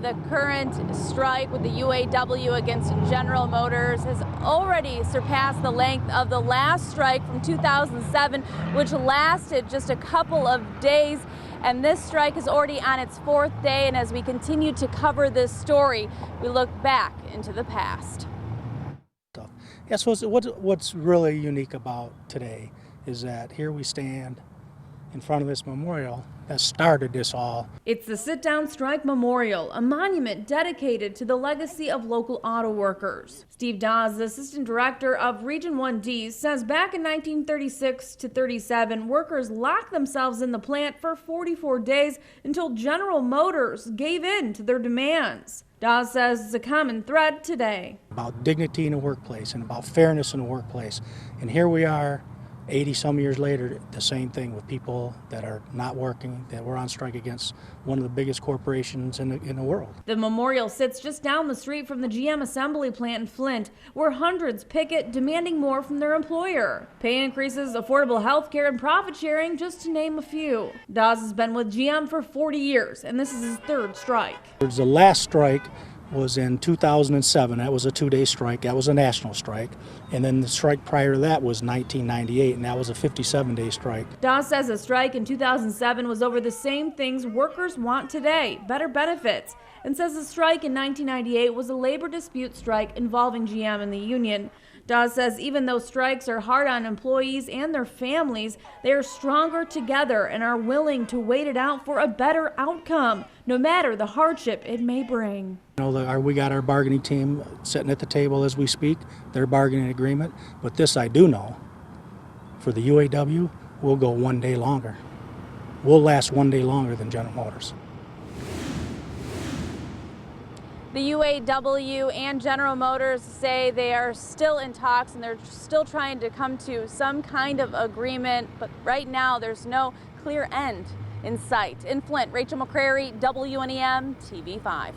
The current strike with the UAW against General Motors has already surpassed the length of the last strike from 2007, which lasted just a couple of days. And this strike is already on its fourth day. And as we continue to cover this story, we look back into the past. Yeah, so what's really unique about today is that here we stand in front of this memorial that started this all. It's the Sit-Down Strike Memorial, a monument dedicated to the legacy of local auto workers. Steve Dawes, the assistant director of Region 1D, says back in 1936 to 37, workers locked themselves in the plant for 44 days until General Motors gave in to their demands. Dawes says it's a common thread today. About dignity in the workplace and about fairness in the workplace. And here we are, 80-some years later, the same thing with people that are not working, that were on strike against one of the biggest corporations in the world. The memorial sits just down the street from the GM assembly plant in Flint, where hundreds picket demanding more from their employer. Pay increases, affordable health care, and profit sharing, just to name a few. Dawes has been with GM for 40 years, and this is his third strike. The last strike was in 2007. That was a 2-day strike. That was a national strike. And then the strike prior to that was 1998, and that was a 57-day strike. Dawes says a strike in 2007 was over the same things workers want today, better benefits, and says the strike in 1998 was a labor dispute strike involving GM and the union. Dawes says even though strikes are hard on employees and their families, they are stronger together and are willing to wait it out for a better outcome, no matter the hardship it may bring. We got our bargaining team sitting at the table as we speak, their bargaining agreement, but this I do know, for the UAW, we'll go 1 day longer. We'll last 1 day longer than General Motors. The UAW and General Motors say they are still in talks and they're still trying to come to some kind of agreement, but right now there's no clear end in sight. In Flint, Rachel McCrary, WNEM TV 5.